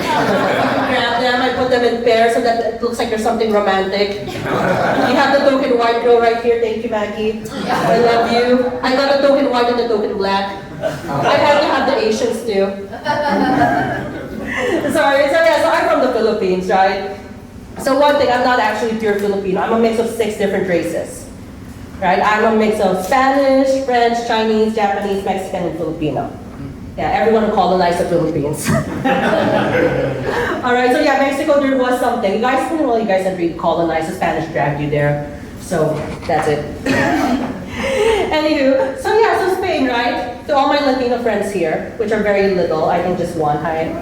Grab them, I put them in pairs so that it looks like there's something romantic. You have the token white girl right here. Thank you, Maggie. I love you. I got the token white and the token black. I had to have the Asians too. Sorry, so I'm from the Philippines, right? So one thing, I'm not actually pure Filipino. I'm a mix of 6 different races. Right? I'm a mix of Spanish, French, Chinese, Japanese, Mexican, and Filipino. Yeah, everyone who colonized the Philippines. Alright, so yeah, Mexico, there was something. You guys had really colonized, the Spanish dragged you there. So, that's it. Anywho, so yeah, so Spain, right? To all my Latino friends here, which are very little, I think just one, hi.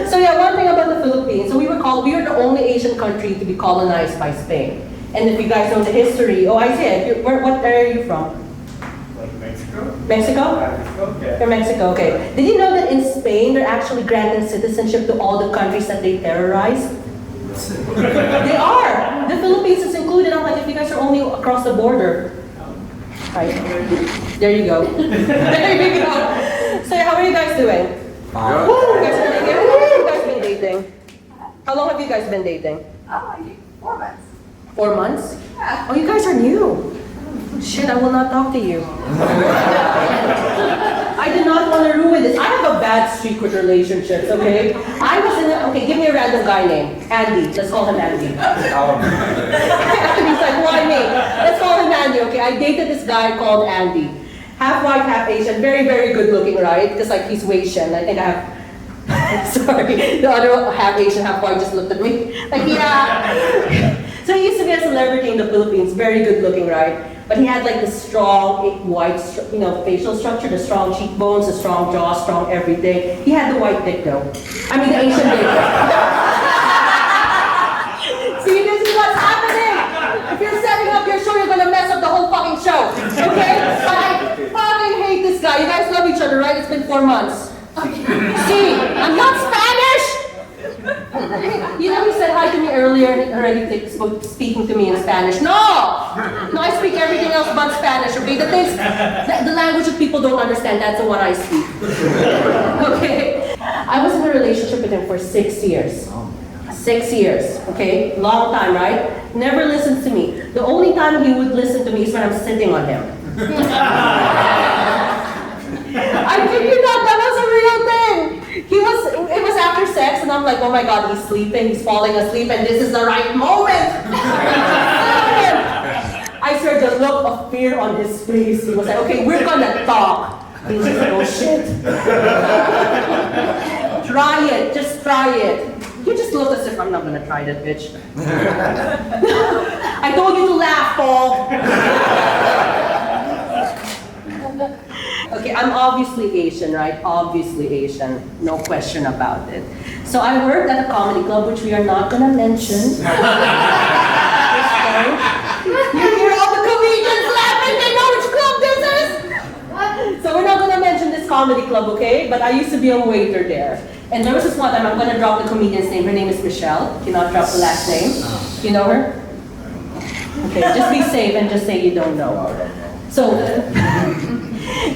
So yeah, one thing about the Philippines, so we were the only Asian country to be colonized by Spain. And if you guys know the history, oh I see it, what area are you from? Mexico. Mexico? Okay. From Mexico, okay. Did you know that in Spain, they're actually granting citizenship to all the countries that they terrorized? They are! The Philippines is included. I'm like, if you guys are only across the border. Right. There you go. There you go. So how are you guys doing? Good. You guys are dating? How long have you guys been dating? How long have you guys been dating? 4 months. 4 months? Yeah. Oh, you guys are new. Shit, I will not talk to you. I did not want to ruin this. I have a bad streak with relationships, okay? Okay, give me a random guy name. Andy. Let's call him Andy. He's like, why me? Let's call him Andy, okay? I dated this guy called Andy. Half white, half Asian. Very, very good looking, right? Because like he's Asian. I think I have... Sorry. The other half Asian, half white just looked at me. Like, yeah. So he used to be a celebrity in the Philippines. Very good looking, right? But he had like the strong white, facial structure, the strong cheekbones, the strong jaw, strong everything. He had the white dick though. I mean the Asian dick. See, this is what's happening. If you're setting up your show, you're gonna mess up the whole fucking show. Okay? But I fucking hate this guy. You guys love each other, right? It's been 4 months. See, I'm not Spanish! You know, he said hi to me earlier and already speaking to me in Spanish. No! No, I speak everything else but Spanish, okay? The language that people don't understand, that's the one I speak. Okay? I was in a relationship with him for 6 years. 6 years, okay? Long time, right? Never listens to me. The only time he would listen to me is when I'm sitting on him. I kid you not, that was a real thing. It was after sex, and I'm like, oh my god, he's sleeping, he's falling asleep, and this is the right moment. I saw the look of fear on his face. He was like, okay, we're gonna talk. He was like, oh shit. Try it, just try it. You just look as if I'm not gonna try that, bitch. I told you to laugh, Paul. Okay, I'm obviously Asian, right? Obviously Asian, no question about it. So I worked at a comedy club, which we are not gonna mention. You hear all the comedians laughing, they know which club this is? So we're not gonna mention this comedy club, okay? But I used to be a waiter there. And there was this one time, I'm gonna drop the comedian's name. Her name is Michelle. Cannot drop the last name. You know her? Okay, just be safe and just say you don't know. So,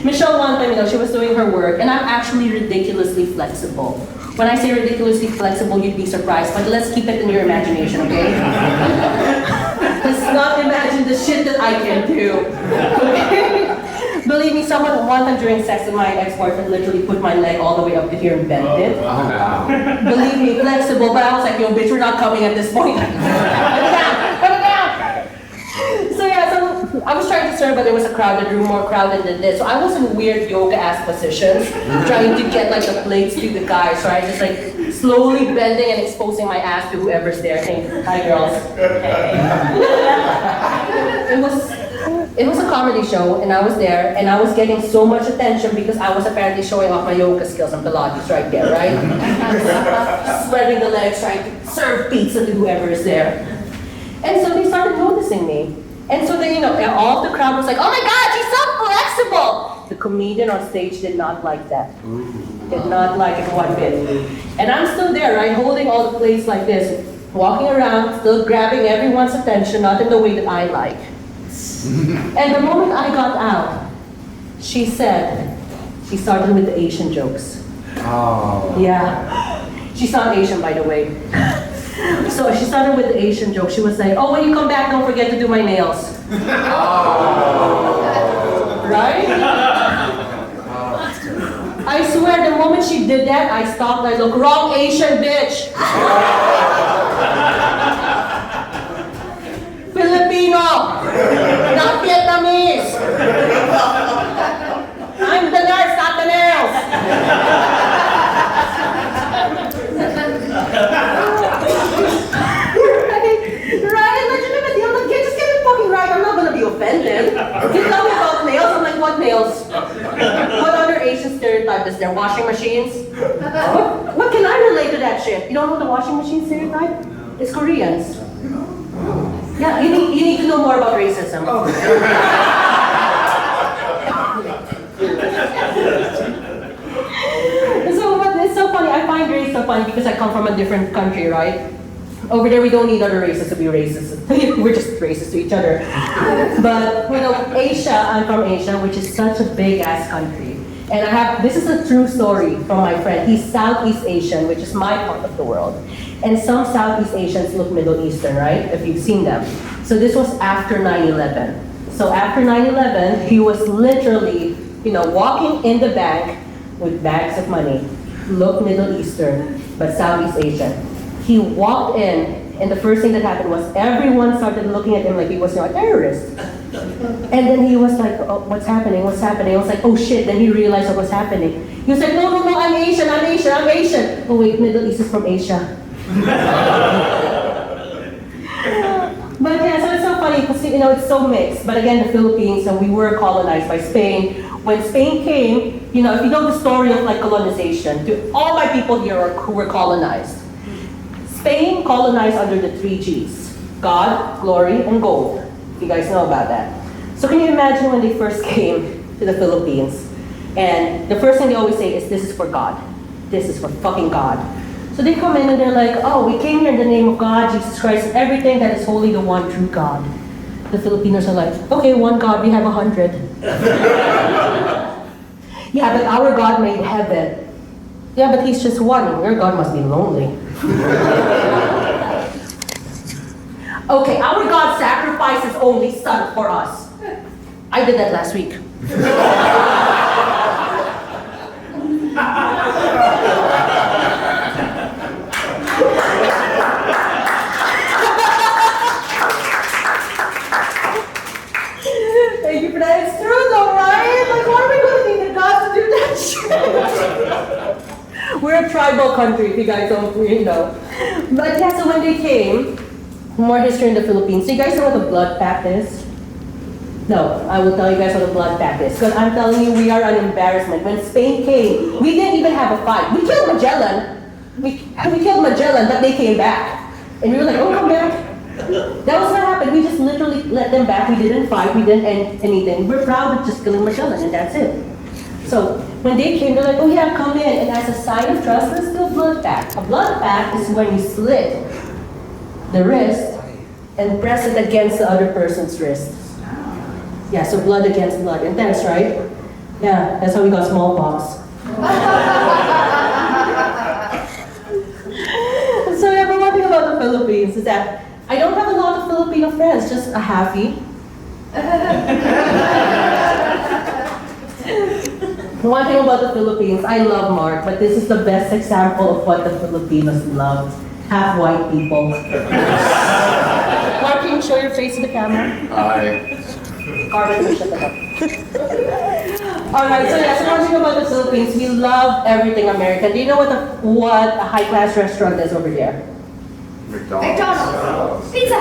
Michelle one time, she was doing her work, and I'm actually ridiculously flexible. When I say ridiculously flexible, you'd be surprised, but let's keep it in your imagination, okay? Let's not imagine the shit that I can do, okay? Believe me, someone one time during sex with my ex-boyfriend literally put my leg all the way up to here and bent it. Believe me, flexible, but I was like, yo, bitch, we're not coming at this point. Put it down, put it down! So yeah, so I was trying to serve, but there was a crowded room, more crowded than this. So I was in weird yoga-ass positions, trying to get like the plates to the guys, right? Just like slowly bending and exposing my ass to whoever's there. Saying, hi girls. It was a comedy show, and I was there, and I was getting so much attention because I was apparently showing off my yoga skills and Pilates right there, right? Spreading the legs, trying to serve pizza to whoever is there. And so they started noticing me. And so then, all the crowd was like, oh my god, she's so flexible! The comedian on stage did not like that. Did not like it one bit. And I'm still there, right, holding all the plates like this, walking around, still grabbing everyone's attention, not in the way that I like. And the moment I got out, she started with the Asian jokes. Oh. Yeah. She's not Asian, by the way. So she started with the Asian joke. She was like, oh, when you come back, don't forget to do my nails. Right? I swear, the moment she did that, I stopped. I looked, wrong Asian bitch. Filipino, not Vietnamese. I'm the nurse, not the nails. Right? Legitimately, I'm like, just get it fucking right. I'm not gonna be offended. You tell me about nails. I'm like, what nails? What other Asian stereotype is there? Washing machines? What can I relate to that shit? You don't know the washing machine stereotype? It's Koreans. Yeah, you need to know more about racism. So it's so funny. I find race so funny because I come from a different country, right? Over there, we don't need other races to be racist. We're just racist to each other. But you know, Asia. I'm from Asia, which is such a big ass country. And this is a true story from my friend. He's Southeast Asian, which is my part of the world. And some Southeast Asians look Middle Eastern, right? If you've seen them. So this was after 9/11. So after 9/11, he was literally, walking in the bank with bags of money. Looked Middle Eastern, but Southeast Asian. He walked in, and the first thing that happened was everyone started looking at him like he was a terrorist. And then he was like, oh, what's happening? What's happening? I was like, oh shit. Then he realized what was happening. He was like, no, I'm Asian. Oh wait, Middle East is from Asia. But yeah, so it's so funny because, it's so mixed. But again, the Philippines, we were colonized by Spain. When Spain came, if you know the story of colonization, to all my people here who were colonized. Spain colonized under the 3 Gs, God, glory, and gold. If you guys know about that. So can you imagine when they first came to the Philippines? And the first thing they always say is, this is for God. This is for fucking God. So they come in and they're like, oh, we came here in the name of God, Jesus Christ, and everything that is holy, the one true God. The Filipinos are like, okay, one God, we have 100. Yeah, but our God made heaven. Yeah, but he's just one. Your God must be lonely. Okay, our God sacrificed his only son for us. I did that last week. Thank you for that. It's true though, right? Like, why are we going to need the God to do that shit? We're a tribal country, if you guys don't know. But yeah, so when they came, more history in the Philippines. So you guys know what a blood pact is? No, I will tell you guys what a blood pact is. Because I'm telling you, we are an embarrassment. When Spain came, we didn't even have a fight. We killed Magellan. We killed Magellan, but they came back. And we were like, oh, come back. That was what happened. We just literally let them back. We didn't fight. We didn't end anything. We're proud of just killing Magellan, and that's it. So when they came, they're like, oh yeah, come in. And as a sign of trust, let's do a blood pact. A blood pact is when you slit the wrist and press it against the other person's wrist. Yeah, so blood against blood. Intense, right? Yeah, that's how we got smallpox. So yeah, but one thing about the Philippines is that I don't have a lot of Filipino friends, just a halfie. One thing about the Philippines, I love Mark, but this is the best example of what the Filipinos love. Half white people. Mark, can you show your face to the camera? Hi. Barber, shut the up. Alright, so yeah, so one thing about the Philippines, we love everything American. Do you know what a high-class restaurant is over there? McDonald's. Pizza.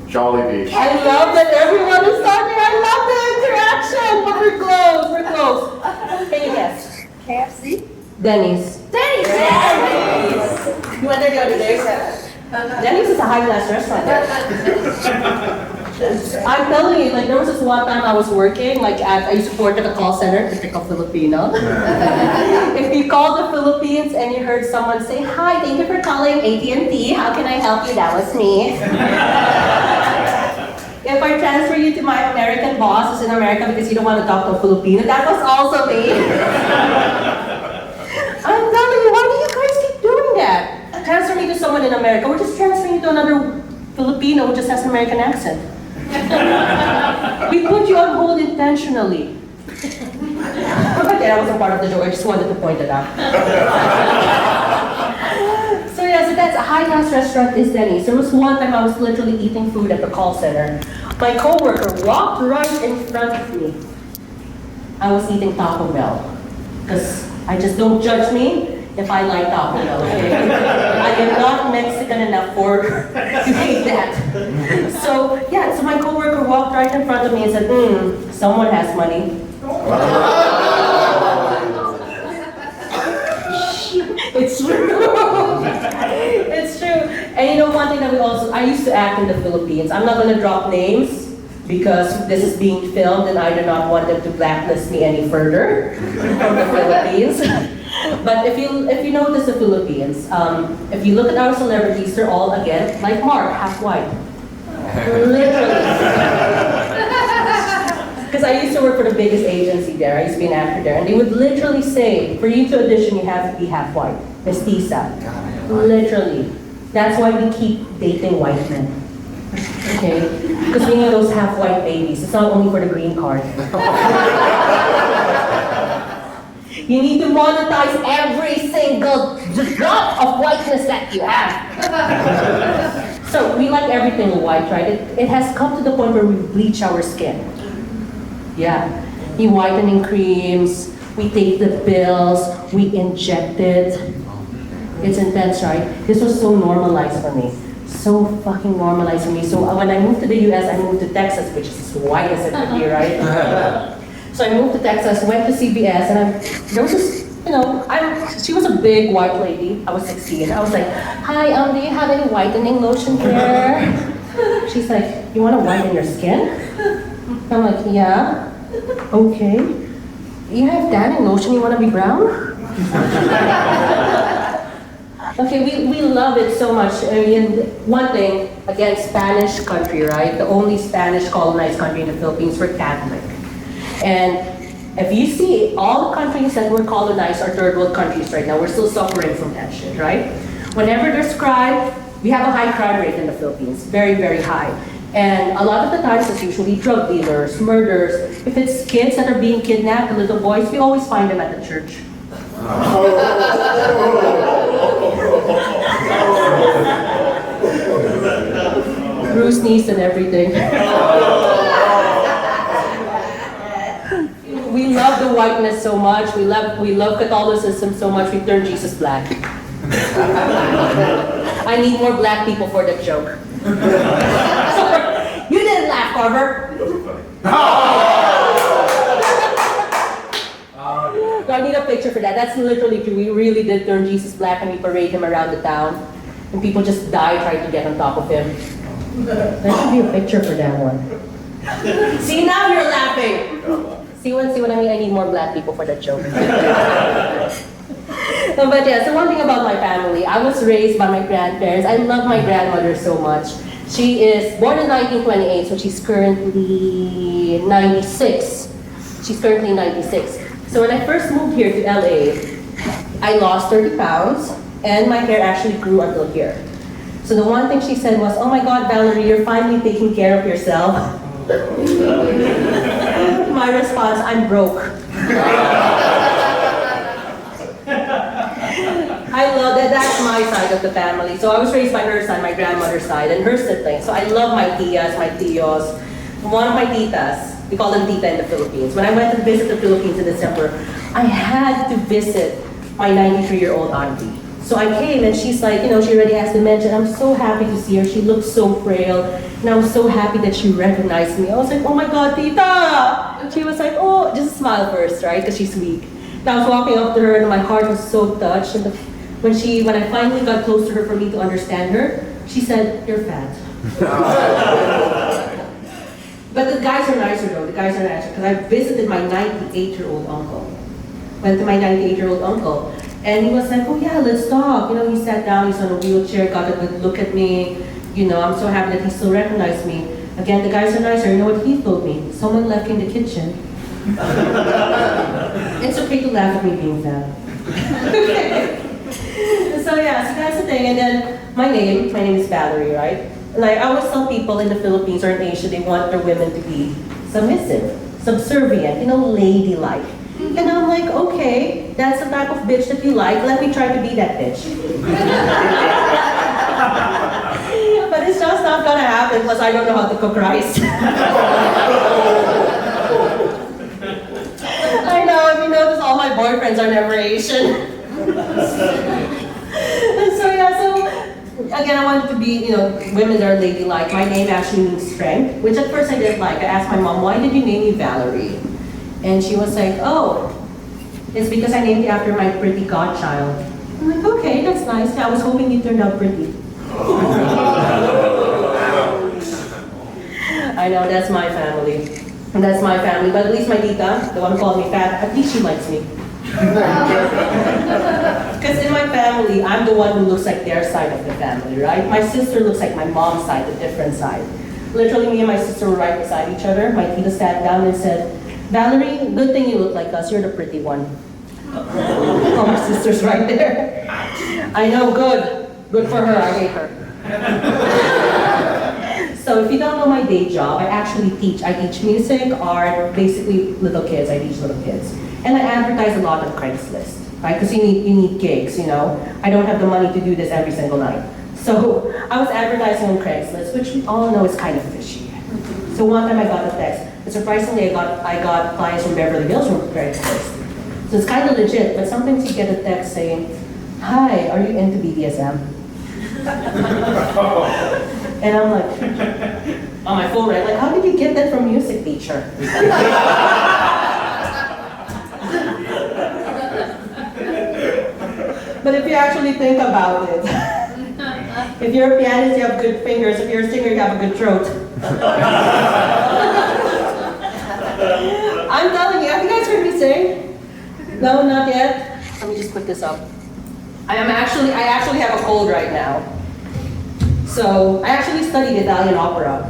Jollibee. I love that everyone is talking. I love the interaction, but we're close. Can you guess? KFC. Denny's. Denny's. You went there the other day? Denny's is a high-class restaurant. I'm telling you, there was this one time I was working, I used to work at a call center, typical Filipino. If you called the Philippines and you heard someone say, hi, thank you for calling AT&T, how can I help you? That was me. If I transfer you to my American boss who's in America because you don't want to talk to a Filipino, that was also me. I'm me to someone in America, we're just transferring you to another Filipino who just has an American accent. We put you on hold intentionally. Okay, that wasn't part of the joke, I just wanted to point it out. So yeah, so that's a high-class restaurant is Denny's. There was one time I was literally eating food at the call center. My coworker walked right in front of me. I was eating Taco Bell. Because I just don't judge me if I like Taco Bell, okay? I am not Mexican enough to hate that. So yeah, so my coworker walked right in front of me and said, someone has money. It's true. It's true. And you know one thing that I used to act in the Philippines. I'm not going to drop names because this is being filmed and I do not want them to blacklist me any further from the Philippines. But if you notice the Philippines, if you look at our celebrities, they're all, again, like Mark, half white. Literally. Because I used to work for the biggest agency there. I used to be an actor there. And they would literally say, for you to audition, you have to be half white. Mestiza. Literally. That's why we keep dating white men. Okay? Because we need those half white babies. It's not only for the green card. You need to monetize every single drop of whiteness that you have. So we like everything white, right? It has come to the point where we bleach our skin. Yeah, we whitening creams, we take the pills, we inject it. It's intense, right? This was so normalized for me. So fucking normalized for me. So when I moved to the US, I moved to Texas, which is as white as it could be, right? So I moved to Texas, went to CBS, and there was this, she was a big white lady. I was 16. I was like, hi, do you have any whitening lotion here? She's like, you want to whiten your skin? I'm like, yeah, okay. You have tanning lotion, you want to be brown? Okay, we love it so much. I mean, one thing, again, Spanish country, right? The only Spanish colonized country in the Philippines, we're Catholic. And if you see, all the countries that were colonized are third world countries right now. We're still suffering from that shit, right? Whenever there's crime, we have a high crime rate in the Philippines, very, very high. And a lot of the times it's usually drug dealers, murders. If it's kids that are being kidnapped, the little boys, we always find them at the church. Bruce knees and everything. We love the whiteness so much. We love Catholicism so much. We turn Jesus black. I need more black people for that joke. You didn't laugh, Barber. So I need a picture for that. That's literally true. We really did turn Jesus black and we parade him around the town. And people just die trying to get on top of him. There should be a picture for that one. See, now you're laughing. See what I mean? I need more black people for that joke. No, but yeah, so one thing about my family, I was raised by my grandparents. I love my grandmother so much. She is born in 1928, so she's currently 96. She's currently 96. So when I first moved here to LA, I lost 30 pounds, and my hair actually grew until here. So the one thing she said was, oh my God, Valerie, you're finally taking care of yourself. My response, I'm broke. I love that. That's my side of the family. So I was raised by her side, my grandmother's side, and her siblings. So I love my tias, my tios. One of my titas, we call them tita in the Philippines. When I went to visit the Philippines in December, I had to visit my 93-year-old auntie. So I came and she's like, she already has dementia. I'm so happy to see her. She looks so frail. And I was so happy that she recognized me. I was like, oh my God, tita! And she was like, oh, just smile first, right? Because she's weak. And I was walking up to her and my heart was so touched. And when I finally got close to her for me to understand her, she said, you're fat. But the guys are nicer though. The guys are nicer. Because I visited my 98-year-old uncle. Went to my 98-year-old uncle. And he was like, oh yeah, let's talk. He sat down, he's on a wheelchair, got a good look at me. I'm so happy that he still recognized me. Again, the guys are nicer. You know what he told me? Someone left in the kitchen. It's okay to laugh at me being fat. So yeah, so that's the thing. And then my name is Valerie, right? Like I always tell people in the Philippines or in Asia, they want their women to be submissive, subservient, ladylike. And I'm like, okay, that's the type of bitch that you like. Let me try to be that bitch. But it's just not gonna happen because I don't know how to cook rice. I know, if you notice, all my boyfriends are never Asian. And so yeah, so again, I wanted to be, women that are ladylike. My name actually means strength, which at first I didn't like. I asked my mom, why did you name me Valerie? And she was like, oh, it's because I named you after my pretty godchild. I'm like, okay, that's nice. I was hoping you turned out pretty. I know, that's my family. And that's my family. But at least my tita, the one who called me fat, at least she likes me. Because in my family, I'm the one who looks like their side of the family, right? My sister looks like my mom's side, a different side. Literally, me and my sister were right beside each other. My tita sat down and said, Valerie, good thing you look like us. You're the pretty one. Oh, my sister's right there. I know, good. Good for her. I hate her. So if you don't know my day job, I actually teach. I teach music, art, basically little kids. I teach little kids. And I advertise a lot on Craigslist, right? Because you need gigs, I don't have the money to do this every single night. So I was advertising on Craigslist, which we all know is kind of fishy. So one time I got a text. But surprisingly, I got clients from Beverly Hills from Craigslist. So it's kind of legit, but sometimes you get a text saying, hi, are you into BDSM? And I'm like, on my phone, right? Like, how did you get that from music teacher? But if you actually think about it, if you're a pianist, you have good fingers. If you're a singer, you have a good throat. I'm telling you, have you guys heard me sing? No, not yet? Let me just put this up. I actually have a cold right now. So I actually studied Italian opera.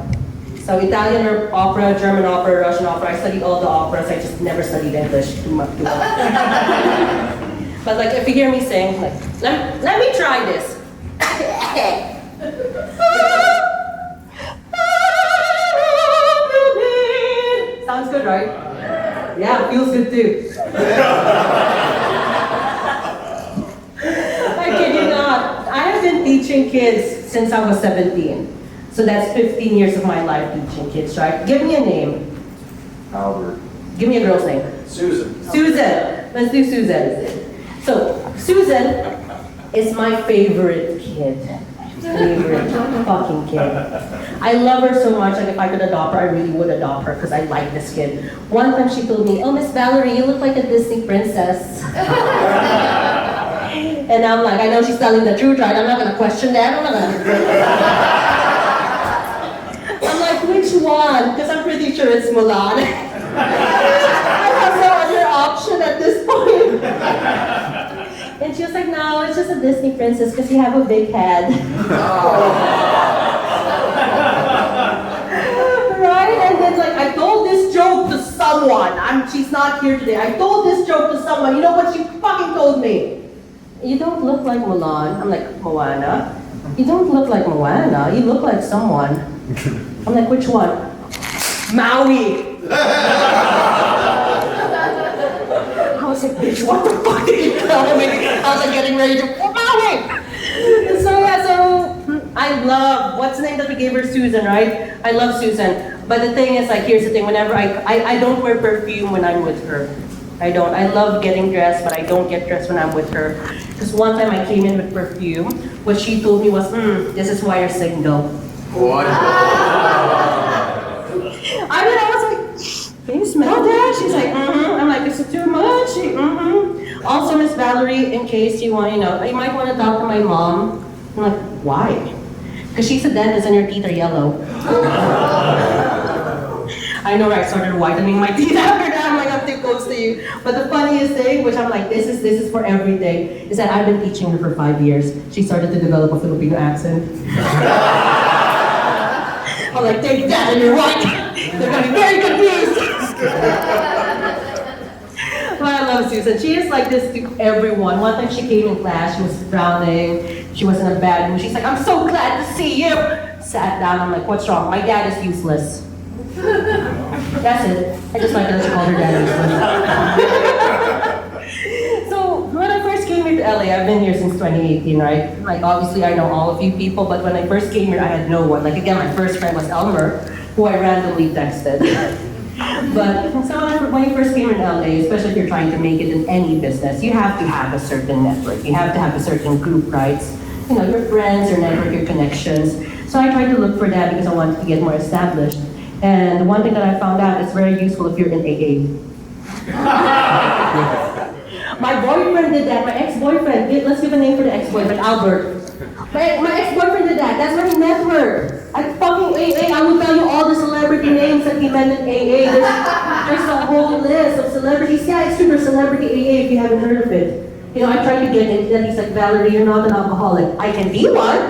So Italian opera, German opera, Russian opera. I studied all the operas. I just never studied English too much. But like, if you hear me sing, like, let me try this. Sounds good, right? Yeah, it feels good too. I kid you not. I have been teaching kids since I was 17. So that's 15 years of my life teaching kids, right? Give me a name. Albert. Give me a girl's name. Susan. Susan. Let's do Susan. So, Susan is my favorite kid. Favorite fucking kid. I love her so much, like if I could adopt her, I really would adopt her because I like this kid. One time she told me, oh, Miss Valerie, you look like a Disney princess. And I'm like, I know she's telling the truth, right? I'm not gonna question that. I'm like, which one? Because I'm pretty sure it's Mulan. I have no other option at this point. And she was like, no, it's just a Disney princess because you have a big head. Right? And then like, I told this joke to someone. She's not here today. I told this joke to someone. You know what she fucking told me? You don't look like Mulan. I'm like, Moana? You don't look like Moana. You look like someone. I'm like, which one? Maui. I was like, bitch, what the fuck did you tell me? I was like getting ready to, Maui! So yeah, so I love, what's the name that we gave her? Susan, right? I love Susan. But the thing is, like, here's the thing, whenever I don't wear perfume when I'm with her. I don't. I love getting dressed, but I don't get dressed when I'm with her. Because one time I came in with perfume, what she told me was, this is why you're single. What? I mean, I was like, can you smell that? She's like, I'm like, is it too much? She, Also, Miss Valerie, in case you want, you might want to talk to my mom. I'm like, why? Because she's a dentist and your teeth are yellow. I know, right? I started whitening my teeth after that. I'm like, I'm too close to you. But the funniest thing, which I'm like, this is for every day, is that I've been teaching her for 5 years. She started to develop a Filipino accent. I'm like, take that and you're white. They're gonna be very confused. But I love Susan. She is like this to everyone. One time she came in class, she was frowning. She was in a bad mood. She's like, I'm so glad to see you. Sat down. I'm like, what's wrong? My dad is useless. That's it. I just like that she called her dad useless. So when I first came here to LA, I've been here since 2018, right? Like obviously I know all of you people, but when I first came here, I had no one. Like again, my first friend was Elmer, who I randomly texted. But so when you first came in LA, especially if you're trying to make it in any business, you have to have a certain network. You have to have a certain group, right? You know, your friends, your network, your connections. So I tried to look for that because I wanted to get more established. And one thing that I found out is very useful if you're in AA. My boyfriend did that, my ex-boyfriend. Let's give a name for the ex-boyfriend, Albert. My ex-boyfriend did that. That's where he networked. At fucking AA, I will tell you all the celebrity names that he met in AA. There's a whole list of celebrities. Yeah, it's true, there's celebrity AA if you haven't heard of it. You know, I tried to get into that. He's like, Valerie, you're not an alcoholic. I can be one.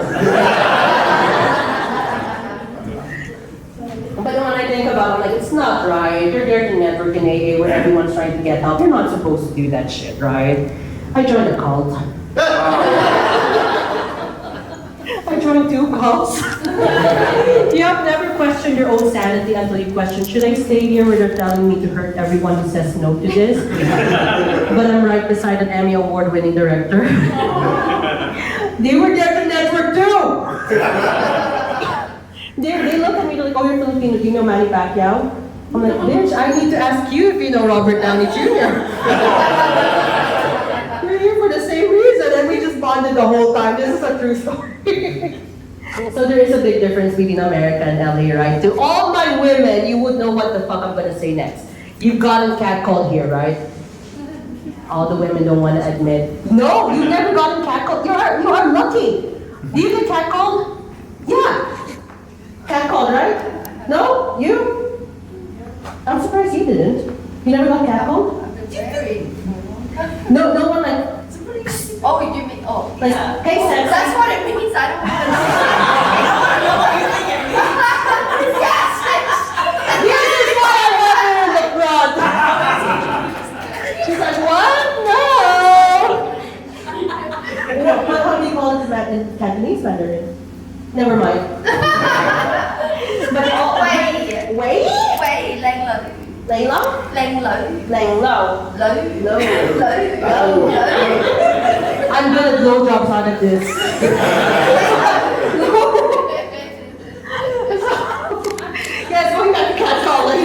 But then when I think about it, I'm like, it's not right. You're there to network in AA where everyone's trying to get help. You're not supposed to do that shit, right? I joined a cult. I joined 2 cults. You have never questioned your own sanity until you question, should I stay here where they're telling me to hurt everyone who says no to this? But I'm right beside an Emmy Award-winning director. They were there to network too! They look at me like, oh, you're Filipino, do you know Manny Pacquiao? I'm like, bitch, I need to ask you if you know Robert Downey Jr. We're here for the same reason, and we just bonded the whole time. This is a true story. So there is a big difference between America and LA, right? To all my women, you would know what the fuck I'm gonna say next. You've gotten catcalled here, right? All the women don't want to admit. No, you've never gotten catcalled. You are lucky. Do you get catcalled? Yeah. Catcalled, right? No? You? I'm surprised you didn't. You never got catcalled? No one like, Oh, you mean, like, yeah. hey, sexy. That's what it means. I don't know. Yes! This is why I want her in the front. She's like, what? No! How do you call it in Cantonese Mandarin? Never mind. But Wait? Wait, lang lử. Layla? Lang lử. Lang low. Lử. Low. Lử. I'm good at blowjobs out of this. Yes, going back to catcalling.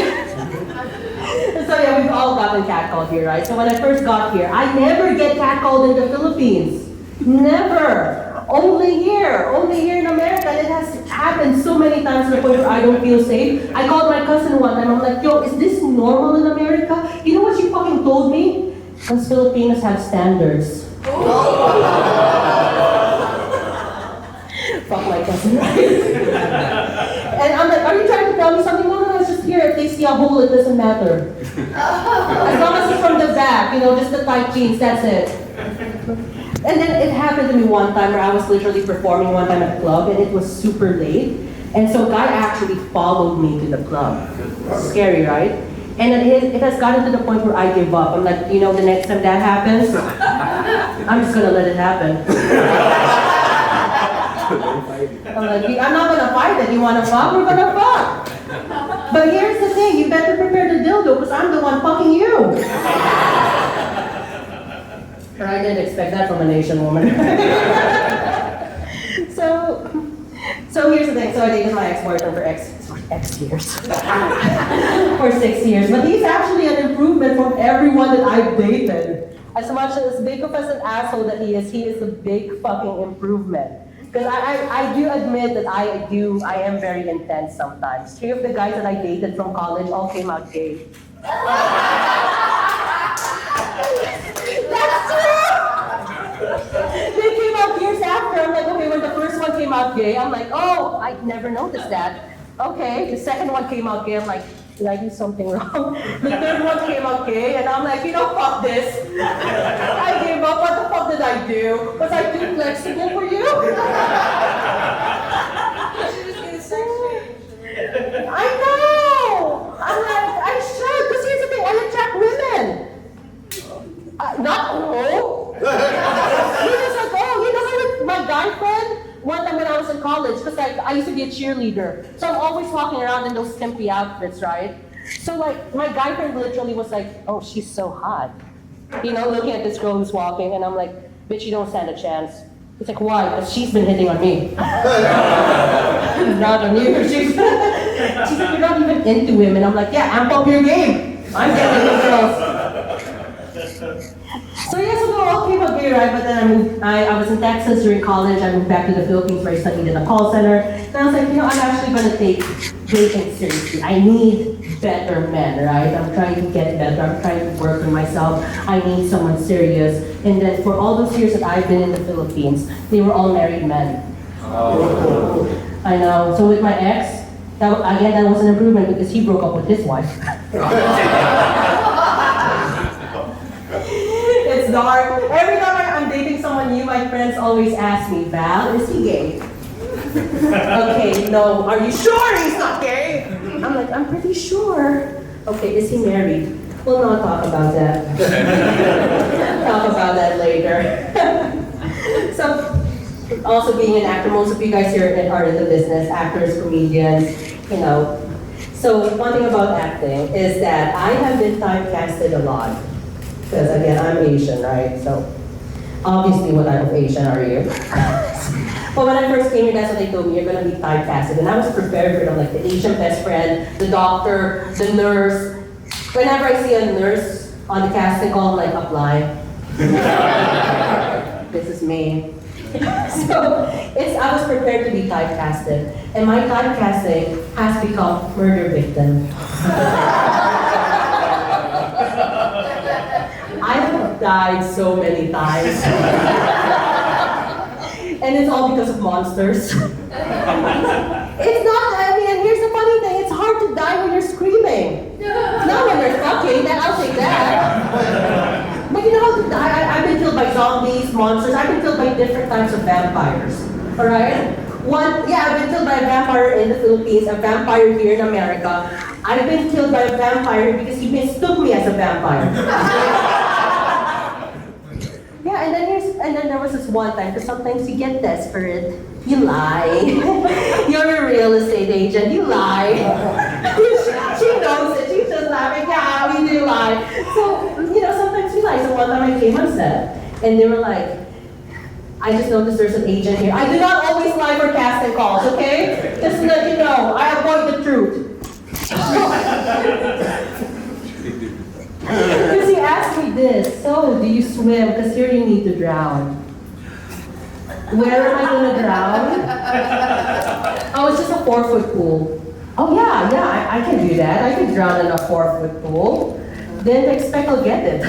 So yeah, we've all gotten catcalled here, right? So when I first got here, I never get catcalled in the Philippines. Never. Only here in America. And it has happened so many times to the point where I don't feel safe. I called my cousin one time. I'm like, yo, is this normal in America? You know what she fucking told me? Because Filipinos have standards. Fuck my cousin, right? And I'm like, are you trying to tell me something? No, it's just here. If they see a hole, it doesn't matter. As long as it's from the back, you know, just the tight jeans, that's it. And then it happened to me one time where I was literally performing one time at a club and it was super late. And so a guy actually followed me to the club. Scary, right? And it has gotten to the point where I give up. I'm like, you know, the next time that happens, I'm just gonna let it happen. I'm like, I'm not gonna fight it. You wanna fuck? We're gonna fuck. But here's the thing, you better prepare the dildo because I'm the one fucking you. I didn't expect that from an Asian woman. So here's the thing. So I dated my ex-boyfriend for X years. For 6 years. But he's actually an improvement from everyone that I've dated. As much as big of an asshole that he is a big fucking improvement. Because I do admit that I am very intense sometimes. 3 of the guys that I dated from college all came out gay. That's true! They came out years after. I'm like, okay, when the first one came out gay, I'm like, oh, I never noticed that. Okay, the second one came out gay, I'm like, did I do something wrong? The third one came out gay, and I'm like, you know, fuck this. I gave up, what the fuck did I do? Was I too flexible for you? I know! I'm like, I should, because here's the thing, I attract women. I used to be a cheerleader. So I'm always walking around in those skimpy outfits, right? So like, my guy friend literally was like, oh, she's so hot. You know, looking at this girl who's walking, and I'm like, bitch, you don't stand a chance. He's like, why? Because she's been hitting on me. Not on you. She's like, you're not even into him. And I'm like, yeah, amp up your game. I'm getting the girls. So yeah, so it all came up here, right? But then I moved, I was in Texas during college. I moved back to the Philippines where I studied in a call center. And I was like, you know, I'm actually going to take dating seriously. I need better men, right? I'm trying to get better. I'm trying to work on myself. I need someone serious. And then for all those years that I've been in the Philippines, they were all married men. Oh. I know. So with my ex, that was an improvement because he broke up with his wife. It's dark. Every time I'm dating someone new, my friends always ask me, Val, is he gay? Okay, no. Are you sure he's not gay? I'm like, I'm pretty sure. Okay, is he married? We'll not talk about that. Talk about that later. So, also being an actor, most of you guys here are in the business, actors, comedians, you know. So one thing about acting is that I have been typecasted a lot. Because again, I'm Asian, right? So obviously what type of Asian are you? But when I first came here, that's what they told me, you're gonna be typecasted. And I was prepared for it. I'm like the Asian best friend, the doctor, the nurse. Whenever I see a nurse on the casting call, I'm like, apply. This is me. So I was prepared to be typecasted. And my typecasting has become murder victim. I have died so many times. And it's all because of monsters. It's not, I mean, and here's the funny thing, it's hard to die when you're screaming. Not when you're fucking, then I'll take that. But you know how to die? I've been killed by zombies, monsters, I've been killed by different types of vampires. Alright? I've been killed by a vampire in the Philippines, a vampire here in America. I've been killed by a vampire because he mistook me as a vampire. Yeah, and then there was this one time, because sometimes you get desperate, you lie. You're a real estate agent, you lie. She knows it, she's just laughing, yeah, we do lie. So, you know, sometimes you lie. So one time I came on set, and they were like, I just noticed there's an agent here. I do not always lie for casting calls, okay? Just to let you know, I avoid the truth. Because he asked me this, so do you swim? Because here you need to drown. Where am I going to drown? Oh, it's just a 4-foot pool. Oh yeah, I can do that. I can drown in a 4-foot pool. Didn't expect I'll get it.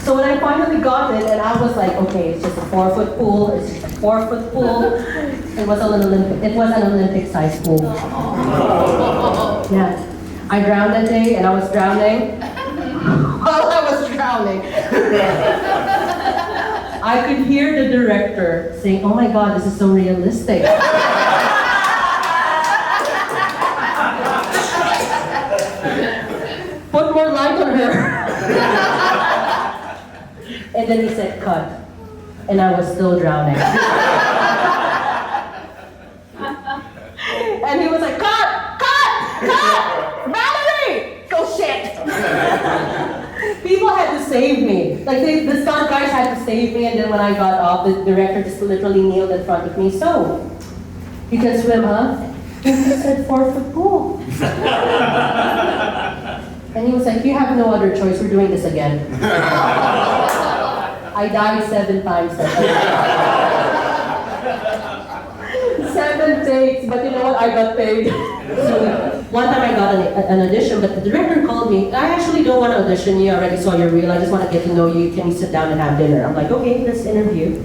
So when I finally got it, and I was like, okay, it's just a 4-foot pool. It's just a 4-foot pool. It was an Olympic-sized pool. Yeah, I drowned that day, and I was drowning. While I was drowning, I could hear the director saying, oh my God, this is so realistic. Put more light on her. And then he said, cut. And I was still drowning. And he was like, cut! Valerie! Go shit! People had to save me. Like the stunt guys had to save me, and then when I got off, the director just literally kneeled in front of me. So, you can swim, huh? And he said 4-foot pool. And he was like, you have no other choice, we're doing this again. I died 7 times. 7 takes, but you know what? I got paid. So one time I got an audition, but the director called me. I actually don't want to audition you. I already saw your reel. I just want to get to know you. Can we sit down and have dinner? I'm like, okay, let's interview.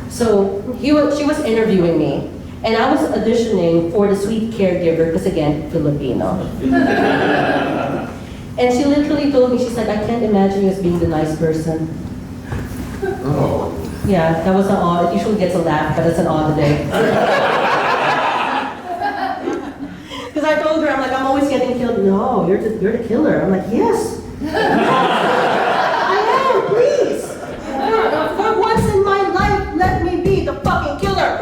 So she was interviewing me, and I was auditioning for the sweet caregiver, because again, Filipino. And she literally told me, she said, I can't imagine you as being the nice person. Oh. Yeah, that was an odd. It usually gets a laugh, but it's an odd day. Because I told her, I'm like, I'm always getting killed. No, you're the killer. I'm like, yes. I am, please. For once in my life, let me be the fucking killer.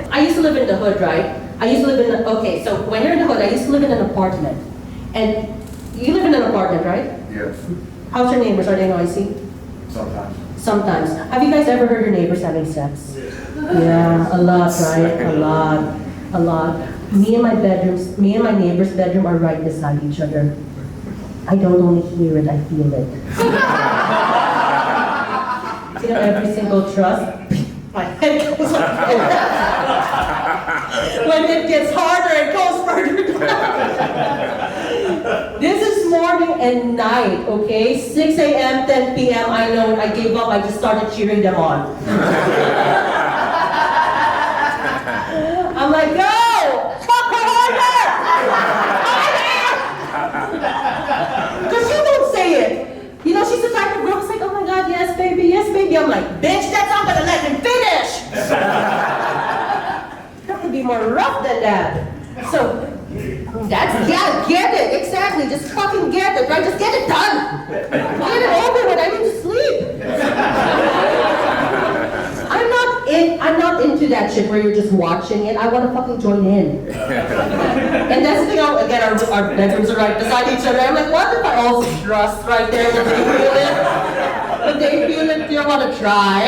I used to live in in the hood, right? I used to live in, okay, so when you're in the hood, I used to live in an apartment. And you live in an apartment, right? Yes, How's your neighbors? Are they noisy? sometimes. Sometimes. Have you guys ever heard your neighbors having sex? Yeah, a lot, right? A lot. A lot. Me and my neighbor's bedroom are right beside each other. I don't only hear it, I feel it. You know, every single thrust, my head goes up. When it gets harder, it goes further down. This is morning and night, okay? 6 a.m., 10 p.m., I know when I gave up, I just started cheering them on. I'm like, go! Fuck her harder! Because she won't say it. You know, she's the type of girl who's like, oh my God, yes baby, yes baby. I'm like, bitch, that's not gonna let him finish! That could be more rough than that. So, that's, yeah, get it, exactly, just fucking get it, right? Just get it done! Get it over with, I need to sleep! I'm not into that shit where you're just watching it. I want to fucking join in. And that's the thing, again, our bedrooms are right beside each other. I'm like, what if I also thrust right there? Would they feel it? Would they feel it? Do you want to try?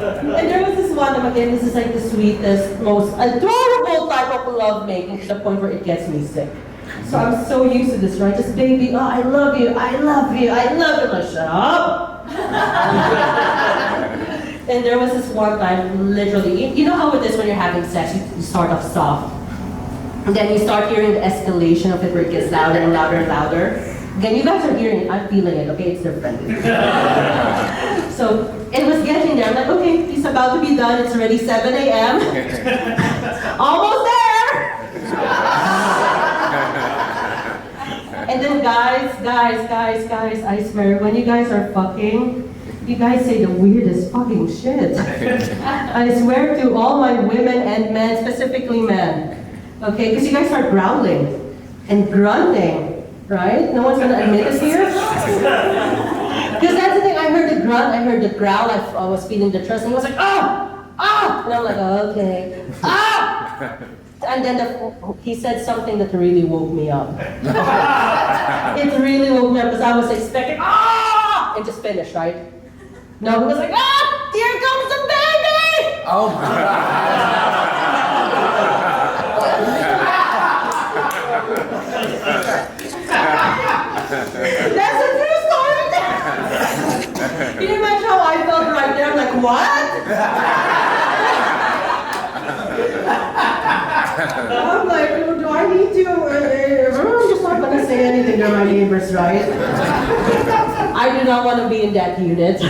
And there was this one, and again, this is like the sweetest, most adorable type of love making to the point where it gets me sick. So I'm so used to this, right? Just baby, oh, I love you, I love you, I love you. I'm like, shut up. And there was this one time, literally, you know how it is when you're having sex, you start off soft. And then you start hearing the escalation of it where it gets louder and louder and louder. Then you guys are hearing it, I'm feeling it, okay, it's different. So it was getting there, I'm like, okay, it's about to be done, it's already 7 a.m. Almost there! And then guys, I swear, when you guys are fucking, you guys say the weirdest fucking shit. I swear to all my women and men, specifically men. Okay, because you guys start growling and grunting, right? No one's gonna admit this here? Because that's the thing, I heard the grunt, I heard the growl, I was feeling the trust, and he was like, ah! Ah! And I'm like, okay. Ah! And then he said something that really woke me up. It really woke me up because I was expecting, ah! And just finished, right? No, he was like, ah! Here comes the baby! Oh my That's a true story! Can you imagine how I felt right there? I'm like, what? I'm like, do I need to? I'm just not gonna say anything to my neighbors, right? I do not want to be in that unit for a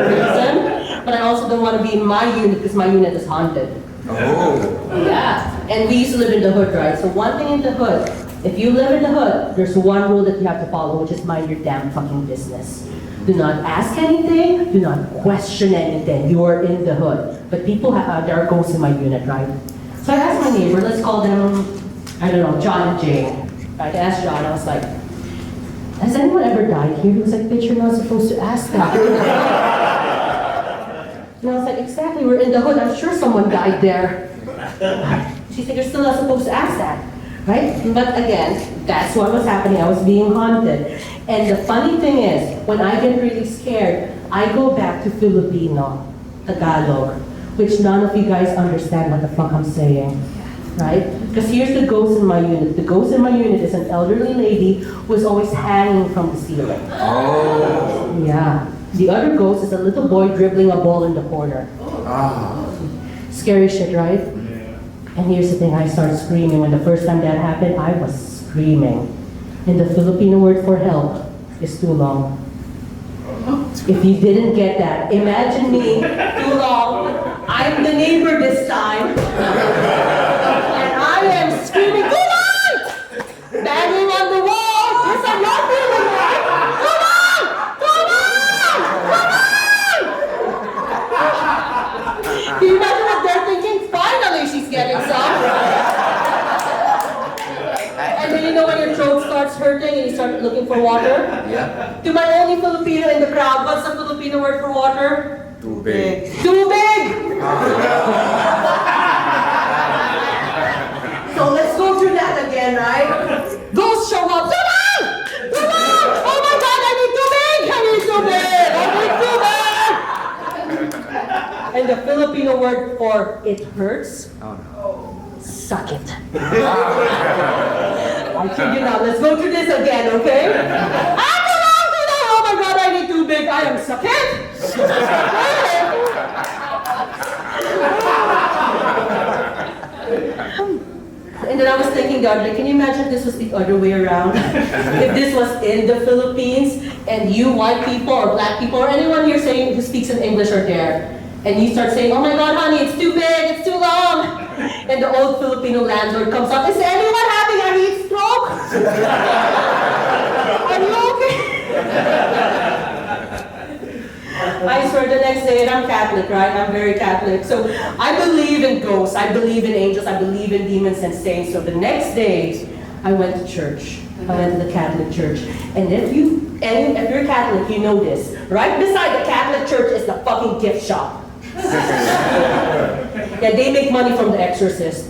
reason, but I also don't want to be in my unit because my unit is haunted. Oh. Yeah, and we used to live in the hood, right? So one thing in the hood, if you live in the hood, there's one rule that you have to follow, which is mind your damn fucking business. Do not ask anything, do not question anything. You're in the hood. But people, there are ghosts in my unit, right? So I asked my neighbor, let's call them, I don't know, John and Jane. Right, I asked John, I was like, has anyone ever died here? He was like, bitch, you're not supposed to ask that. And I was like, exactly, we're in the hood, I'm sure someone died there. She said, you're still not supposed to ask that, right? But again, that's what was happening, I was being haunted. And the funny thing is, when I get really scared, I go back to Filipino, Tagalog, which none of you guys understand what the fuck I'm saying, right? Because here's the ghost in my unit. The ghost in my unit is an elderly lady who is always hanging from the ceiling. Oh. Yeah. The other ghost is a little boy dribbling a ball in the corner. Ah. Scary shit, right? And here's the thing, I started screaming. When the first time that happened, I was screaming. And the Filipino word for help is too long. If you didn't get that, imagine me, too long. I'm the neighbor this time. And I am screaming, too long! Banging on the wall. Yes, I'm not feeling right. Come on! Come on! Come on! Can you imagine what they're thinking? Finally, she's getting some. And then you know when your throat starts hurting and you start looking for water? Yeah. To my only Filipino in the crowd, what's the Filipino word for water? Too big. Too big! right? Ghosts show up. Juan! Juan! Oh my God, I need tubig! I need tubig! I need tubig! And the Filipino word for it hurts, Oh no. suck it. I kid you not. Let's go through this again, okay? Oh my God, I need tubig. I am suck it. And then I was thinking, God, like, can you imagine if this was the other way around? If this was in the Philippines, and you white people or black people or anyone here saying who speaks in English are there, and you start saying, oh my God, honey, it's too big, it's too long. And the old Filipino landlord comes up, is anyone having a heat stroke? Are you okay? I swear the next day, and I'm Catholic, right? I'm very Catholic. So I believe in ghosts, I believe in angels, I believe in demons and saints. So the next day, I went to church. I went to the Catholic church. And if you're Catholic, you know this. Right beside the Catholic church is the fucking gift shop. Yeah, they make money from The Exorcist.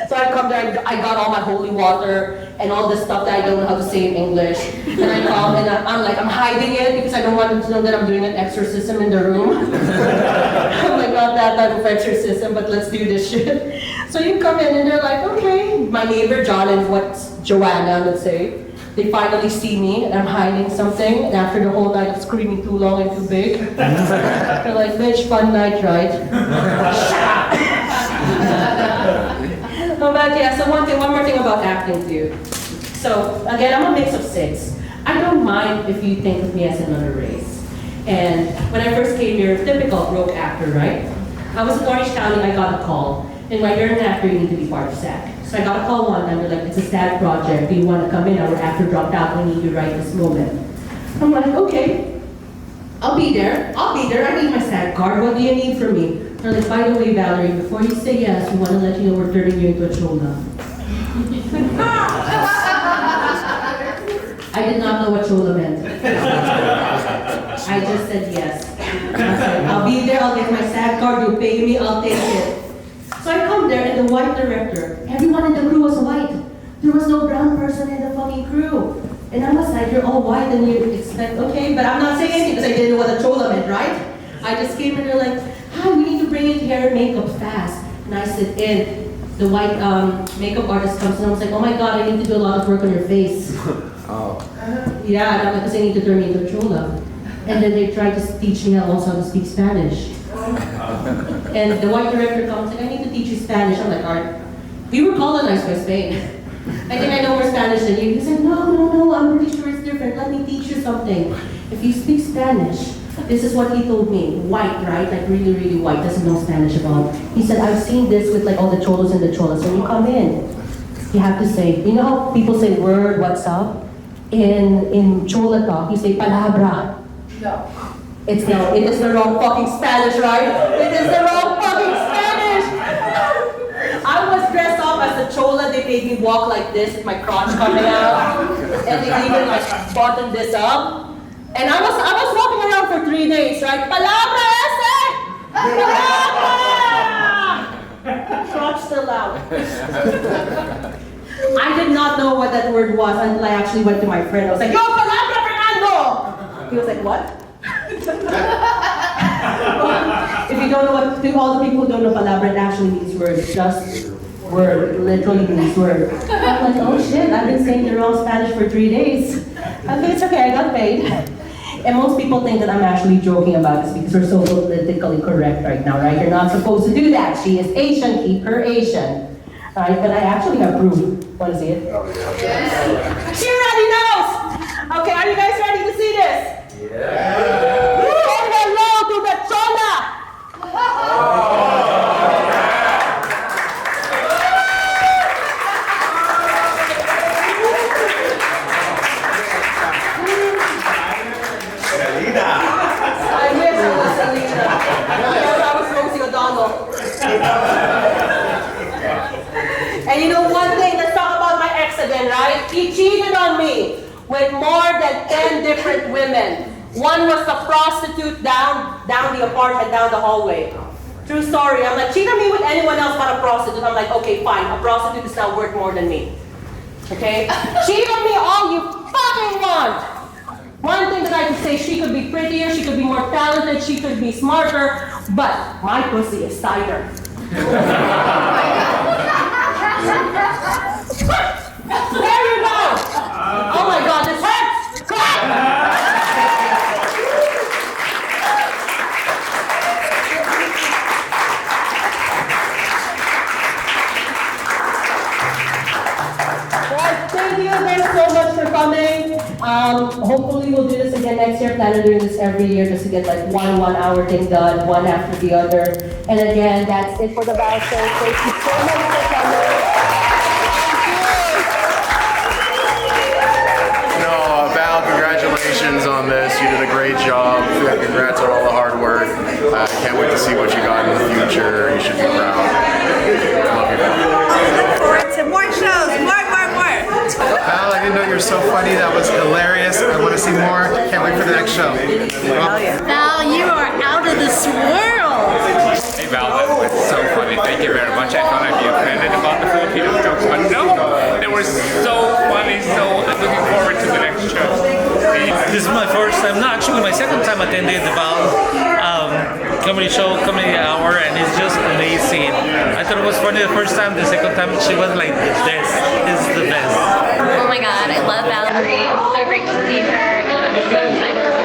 So I come there, I got all my holy water and all this stuff that I don't know how to say in English. And I come and I'm hiding it because I don't want them to know that I'm doing an exorcism in the room. I'm like, not that type of exorcism, but let's do this shit. So you come in and they're like, okay. My neighbor John and what's Joanna, let's say, they finally see me and I'm hiding something. And after the whole night of screaming too long and too big, they're like, bitch, fun night, right? But yeah, so one more thing about acting too. So again, I'm a mix of 6. I don't mind if you think of me as another race. And when I first came here, typical broke actor, right? I was in Orange County, I got a call. And when you're an actor, you need to be part of SAG. So I got a call one time, they're like, it's a SAG project, do you want to come in? Our actor dropped out, we need you right this moment. I'm like, okay, I'll be there, I need my SAG card, what do you need from me? They're like, by the way, Valerie, before you say yes, we want to let you know we're turning you into a chola. I did not know what chola meant. I just said yes. I said, I'll be there, I'll get my SAG card, you pay me, I'll take it. So I come there and the white director, everyone in the crew was white. There was no brown person in the fucking crew. And I was like, you're all white and you expect, okay, but I'm not saying anything because I didn't know what a chola meant, right? I just came and they're like, hi, we need to bring in hair and makeup fast. And I sit in. The white makeup artist comes and I was like, oh my God, I need to do a lot of work on your face. Oh. Yeah, and I'm like, because I need to turn me into a chola. And then they tried to teach me also how to speak Spanish. And the white director comes and I need to teach you Spanish. I'm like, all right. We were colonized by Spain. I think I know more Spanish than you. He said, no, I'm pretty sure it's different. Let me teach you something. If you speak Spanish, this is what he told me. White, right? Like really, really white. Doesn't know Spanish at all. He said, I've seen this with like all the cholos and the cholas. When you come in, you have to say, you know how people say word, what's up? In chola talk, you say palabra. No. It is the wrong fucking Spanish, right? It is the wrong fucking Spanish! I was dressed up as a chola, they made me walk like this with my crotch coming out. And they even like buttoned this up. And I was walking around for 3 days, right? Palabra ese! Palabra! Crotch still out. I did not know what that word was until I actually went to my friend. I was like, yo, palabra, Fernando! He was like, what? If you don't know what, to all the people who don't know palabra, it actually means word. It's just word. It literally means word. I'm like, oh shit, I've been saying the wrong Spanish for 3 days. Okay, it's okay, I got paid. And most people think that I'm actually joking about this because we're so politically correct right now, right? You're not supposed to do that. She is Asian, keep her Asian. Right? But I actually have proof. Want to see it? Yes. She already knows! Okay, are you guys ready to see this? Yeah. Say hello to the chola! I wish I was Selena. Because I was Rosie O'Donnell. And you know one thing, let's talk about my ex again, right? He cheated on me with more than 10 different women. One was the prostitute down the apartment, down the hallway. True story. I'm like, cheat on me with anyone else but a prostitute. I'm like, okay, fine. A prostitute is now worth more than me. Okay? Cheat on me all you fucking want. One thing that I could say, she could be prettier, she could be more talented, she could be smarter, but my pussy is tighter. There you go! Oh my god, this hurts! Clap! Guys, thank you guys so much for coming. Hopefully we'll do this again next year. Plan on doing this every year just to get like one hour thing done, one after the other. And again, that's it for the Val Show. Thank you so much for coming. No, Val, congratulations on this. You did a great job. Congrats on all the hard work. I can't wait to see what you got in the future. You should be proud. Love you, Val. Forward to more shows, more. Val, I didn't know you were so funny. That was hilarious. I want to see more. Can't wait for the next show. Val, you are out of this world. Hey Val, that was so funny. Thank you very much. I thought I'd be offended about the Filipino jokes, but no, they were so funny. So I'm looking forward to the next show. This is my first time, no, actually my second time attending the Val comedy show, comedy hour, and it's just amazing. I thought it was funny the first time, the second time she was like, this is the best. Oh my god, I love Valerie. So great to see her. I'm so excited for